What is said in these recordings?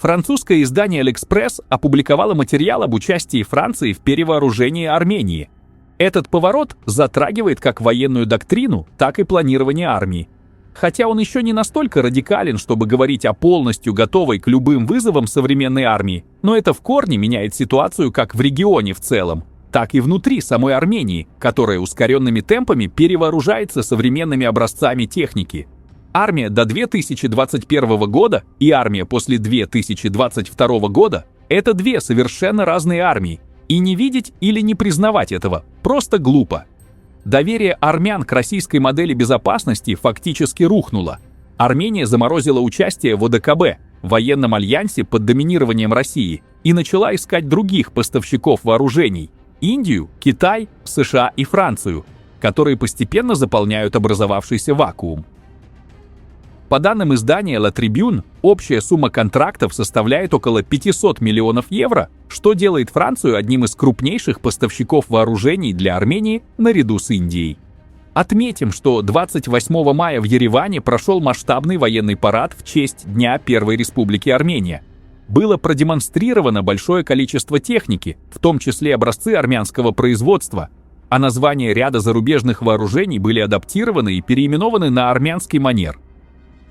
Французское издание «L'Express» опубликовало материал об участии Франции в перевооружении Армении. Этот поворот затрагивает как военную доктрину, так и планирование армии. Хотя он еще не настолько радикален, чтобы говорить о полностью готовой к любым вызовам современной армии, но это в корне меняет ситуацию как в регионе в целом, так и внутри самой Армении, которая ускоренными темпами перевооружается современными образцами техники. Армия до 2021 года и армия после 2022 года – это две совершенно разные армии, и не видеть или не признавать этого просто глупо. Доверие армян к российской модели безопасности фактически рухнуло. Армения заморозила участие в ОДКБ, военном альянсе под доминированием России, и начала искать других поставщиков вооружений – Индию, Китай, США и Францию, которые постепенно заполняют образовавшийся вакуум. По данным издания La Tribune, общая сумма контрактов составляет около 500 миллионов евро, что делает Францию одним из крупнейших поставщиков вооружений для Армении наряду с Индией. Отметим, что 28 мая в Ереване прошел масштабный военный парад в честь Дня Первой Республики Армения. Было продемонстрировано большое количество техники, в том числе образцы армянского производства, а названия ряда зарубежных вооружений были адаптированы и переименованы на армянский манер.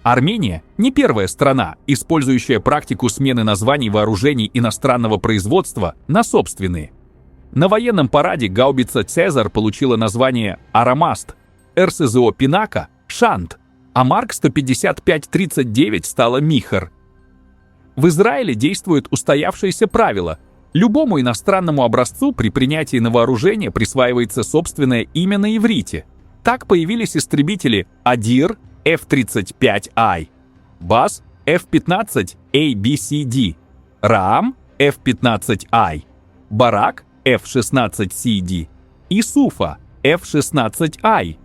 Армения не первая страна, использующая практику смены названий вооружений иностранного производства на собственные. На военном параде гаубица «Цезарь» получила название «Арамаст», РСЗО «Пинака» — «Шант», а Марк 155-39 стала «Михар». В Израиле действует устоявшееся правило: любому иностранному образцу при принятии на вооружение присваивается собственное имя на иврите. Так появились истребители «Адир», F-35I, БАС F-15 ABCD, РААМ F-15I, Барак F-16CD и Суфа F-16I,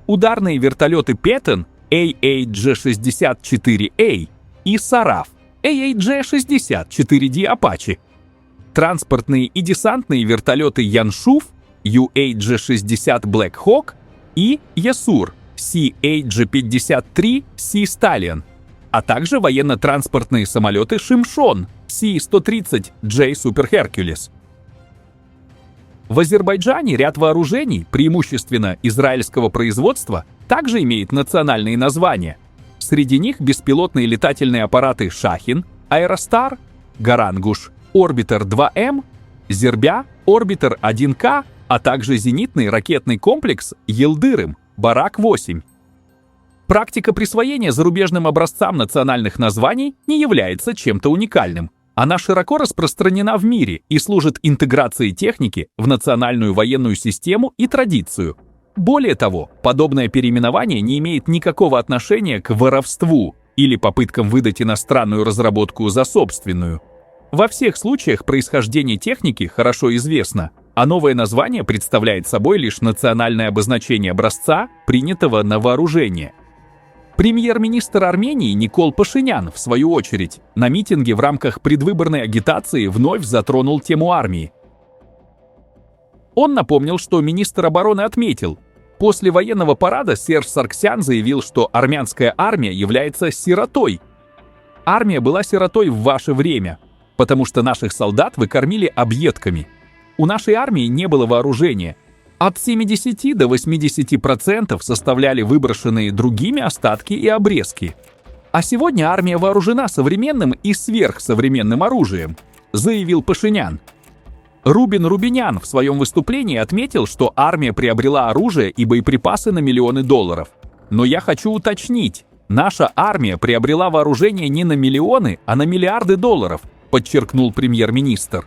ударные вертолеты Петтон AAG-64A и Сараф AAG-64D Apache, транспортные и десантные вертолеты Яншуф UAG-60 Black Hawk и Ясур CH-53 Sea Stallion, а также военно-транспортные самолеты Шимшон Си-130 J Super Hercules. В Азербайджане ряд вооружений, преимущественно израильского производства, также имеет национальные названия. Среди них беспилотные летательные аппараты «Шахин», «Аэростар», «Гарангуш», «Орбитер-2М», «Зербя», «Орбитер-1К», а также зенитный ракетный комплекс «Елдырым», «Барак-8». Практика присвоения зарубежным образцам национальных названий не является чем-то уникальным. Она широко распространена в мире и служит интеграции техники в национальную военную систему и традицию. Более того, подобное переименование не имеет никакого отношения к воровству или попыткам выдать иностранную разработку за собственную. Во всех случаях происхождение техники хорошо известно, а новое название представляет собой лишь национальное обозначение образца, принятого на вооружение. Премьер-министр Армении Никол Пашинян, в свою очередь, на митинге в рамках предвыборной агитации вновь затронул тему армии. Он напомнил, что министр обороны отметил: после военного парада Серж Саргсян заявил, что армянская армия является сиротой. Армия была сиротой в ваше время, потому что наших солдат вы кормили объедками. У нашей армии не было вооружения. От 70 до 80% составляли выброшенные другими остатки и обрезки. А сегодня армия вооружена современным и сверхсовременным оружием, заявил Пашинян. Рубин Рубинян в своем выступлении отметил, что армия приобрела оружие и боеприпасы на миллионы долларов. Но я хочу уточнить, наша армия приобрела вооружение не на миллионы, а на миллиарды долларов, подчеркнул премьер-министр.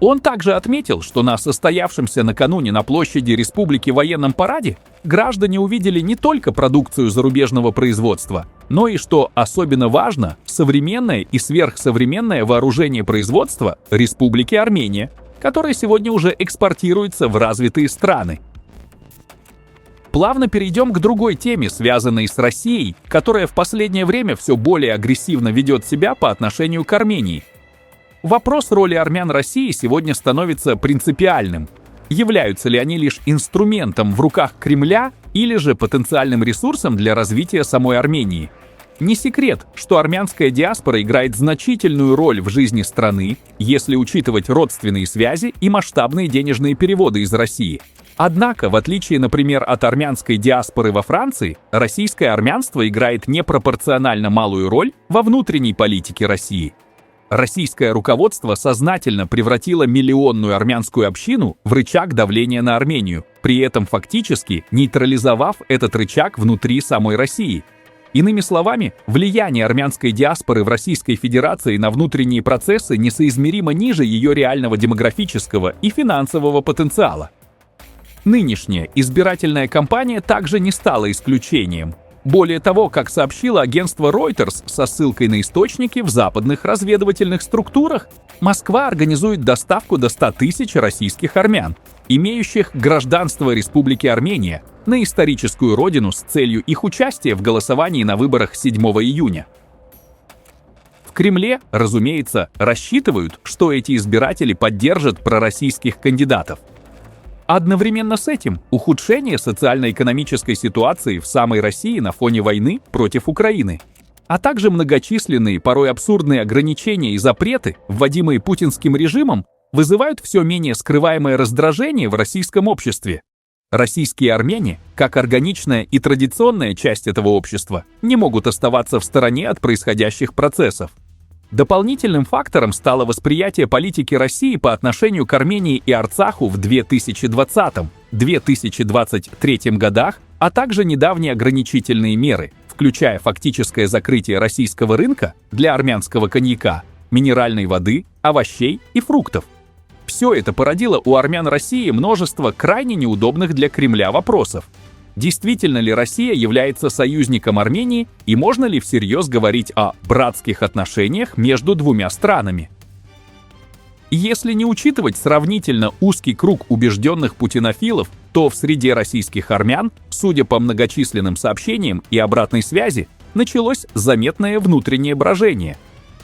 Он также отметил, что на состоявшемся накануне на площади Республики военном параде граждане увидели не только продукцию зарубежного производства, но и, что особенно важно, современное и сверхсовременное вооружение производства Республики Армения, которое сегодня уже экспортируется в развитые страны. Плавно перейдем к другой теме, связанной с Россией, которая в последнее время все более агрессивно ведет себя по отношению к Армении. Вопрос роли армян России сегодня становится принципиальным. Являются ли они лишь инструментом в руках Кремля или же потенциальным ресурсом для развития самой Армении? Не секрет, что армянская диаспора играет значительную роль в жизни страны, если учитывать родственные связи и масштабные денежные переводы из России. Однако, в отличие, например, от армянской диаспоры во Франции, российское армянство играет непропорционально малую роль во внутренней политике России. Российское руководство сознательно превратило миллионную армянскую общину в рычаг давления на Армению, при этом фактически нейтрализовав этот рычаг внутри самой России. Иными словами, влияние армянской диаспоры в Российской Федерации на внутренние процессы несоизмеримо ниже ее реального демографического и финансового потенциала. Нынешняя избирательная кампания также не стала исключением. Более того, как сообщило агентство Reuters со ссылкой на источники в западных разведывательных структурах, Москва организует доставку до 100 тысяч российских армян, имеющих гражданство Республики Армения, на историческую родину с целью их участия в голосовании на выборах 7 июня. В Кремле, разумеется, рассчитывают, что эти избиратели поддержат пророссийских кандидатов. Одновременно с этим ухудшение социально-экономической ситуации в самой России на фоне войны против Украины, а также многочисленные, порой абсурдные ограничения и запреты, вводимые путинским режимом, вызывают все менее скрываемое раздражение в российском обществе. Российские армяне, как органичная и традиционная часть этого общества, не могут оставаться в стороне от происходящих процессов. Дополнительным фактором стало восприятие политики России по отношению к Армении и Арцаху в 2020-2023 годах, а также недавние ограничительные меры, включая фактическое закрытие российского рынка для армянского коньяка, минеральной воды, овощей и фруктов. Все это породило у армян России множество крайне неудобных для Кремля вопросов. Действительно ли Россия является союзником Армении и можно ли всерьез говорить о братских отношениях между двумя странами? Если не учитывать сравнительно узкий круг убежденных путинофилов, то в среде российских армян, судя по многочисленным сообщениям и обратной связи, началось заметное внутреннее брожение.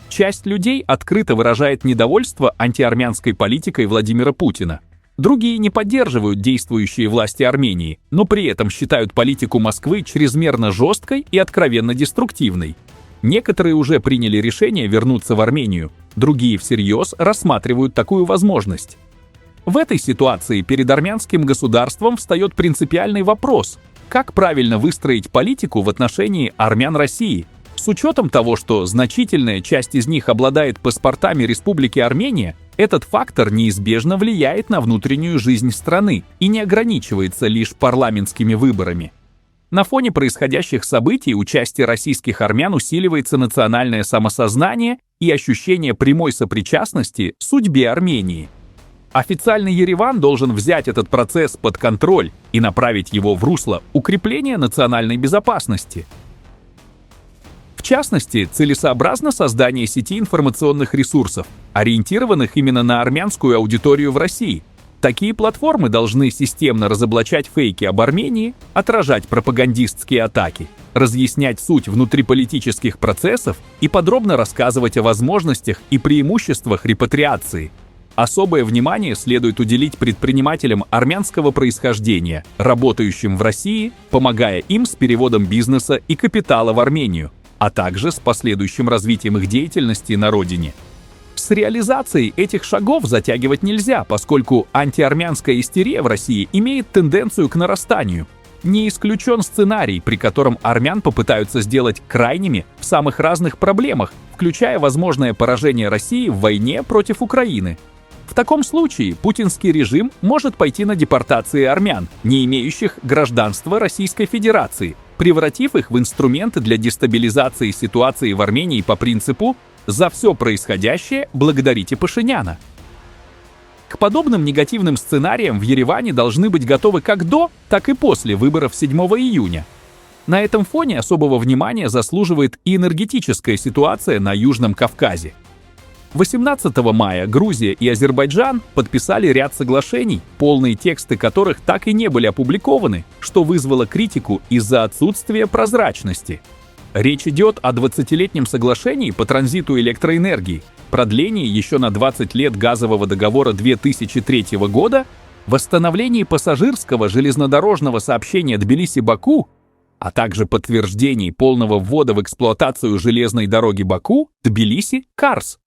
Часть людей открыто выражает недовольство антиармянской политикой Владимира Путина. Другие не поддерживают действующие власти Армении, но при этом считают политику Москвы чрезмерно жесткой и откровенно деструктивной. Некоторые уже приняли решение вернуться в Армению, другие всерьез рассматривают такую возможность. В этой ситуации перед армянским государством встает принципиальный вопрос: как правильно выстроить политику в отношении армян России, с учетом того, что значительная часть из них обладает паспортами Республики Армения. Этот фактор неизбежно влияет на внутреннюю жизнь страны и не ограничивается лишь парламентскими выборами. На фоне происходящих событий у части российских армян усиливается национальное самосознание и ощущение прямой сопричастности судьбе Армении. Официальный Ереван должен взять этот процесс под контроль и направить его в русло укрепления национальной безопасности. В частности, целесообразно создание сети информационных ресурсов, ориентированных именно на армянскую аудиторию в России. Такие платформы должны системно разоблачать фейки об Армении, отражать пропагандистские атаки, разъяснять суть внутриполитических процессов и подробно рассказывать о возможностях и преимуществах репатриации. Особое внимание следует уделить предпринимателям армянского происхождения, работающим в России, помогая им с переводом бизнеса и капитала в Армению, а также с последующим развитием их деятельности на родине. С реализацией этих шагов затягивать нельзя, поскольку антиармянская истерия в России имеет тенденцию к нарастанию. Не исключен сценарий, при котором армян попытаются сделать крайними в самых разных проблемах, включая возможное поражение России в войне против Украины. В таком случае путинский режим может пойти на депортации армян, не имеющих гражданства Российской Федерации, превратив их в инструменты для дестабилизации ситуации в Армении по принципу «за все происходящее благодарите Пашиняна». К подобным негативным сценариям в Ереване должны быть готовы как до, так и после выборов 7 июня. На этом фоне особого внимания заслуживает и энергетическая ситуация на Южном Кавказе. 18 мая Грузия и Азербайджан подписали ряд соглашений, полные тексты которых так и не были опубликованы, что вызвало критику из-за отсутствия прозрачности. Речь идет о 20-летнем соглашении по транзиту электроэнергии, продлении еще на 20 лет газового договора 2003 года, восстановлении пассажирского железнодорожного сообщения Тбилиси-Баку, а также подтверждений полного ввода в эксплуатацию железной дороги Баку-Тбилиси-Карс.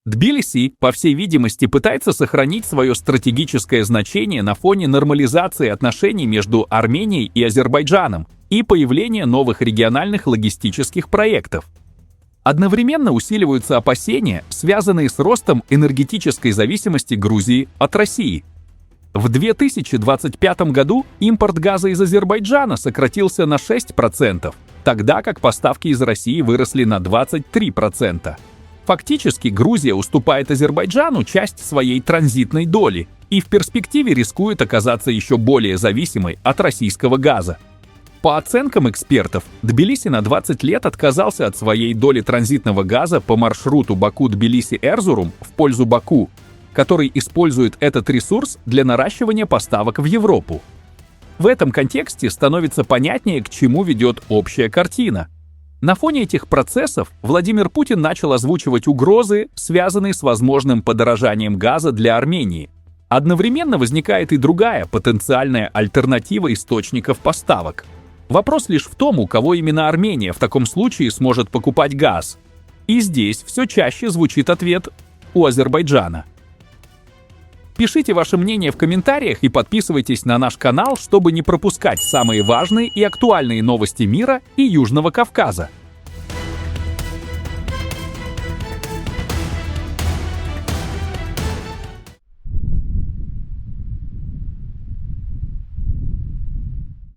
Тбилиси, по всей видимости, пытается сохранить свое стратегическое значение на фоне нормализации отношений между Арменией и Азербайджаном и появления новых региональных логистических проектов. Одновременно усиливаются опасения, связанные с ростом энергетической зависимости Грузии от России. В 2025 году импорт газа из Азербайджана сократился на 6%, тогда как поставки из России выросли на 23%. Фактически Грузия уступает Азербайджану часть своей транзитной доли и в перспективе рискует оказаться еще более зависимой от российского газа. По оценкам экспертов, Тбилиси на 20 лет отказался от своей доли транзитного газа по маршруту Баку-Тбилиси-Эрзурум в пользу Баку, который использует этот ресурс для наращивания поставок в Европу. В этом контексте становится понятнее, к чему ведет общая картина. На фоне этих процессов Владимир Путин начал озвучивать угрозы, связанные с возможным подорожанием газа для Армении. Одновременно возникает и другая потенциальная альтернатива источников поставок. Вопрос лишь в том, у кого именно Армения в таком случае сможет покупать газ. И здесь все чаще звучит ответ «у Азербайджана». Пишите ваше мнение в комментариях и подписывайтесь на наш канал, чтобы не пропускать самые важные и актуальные новости мира и Южного Кавказа.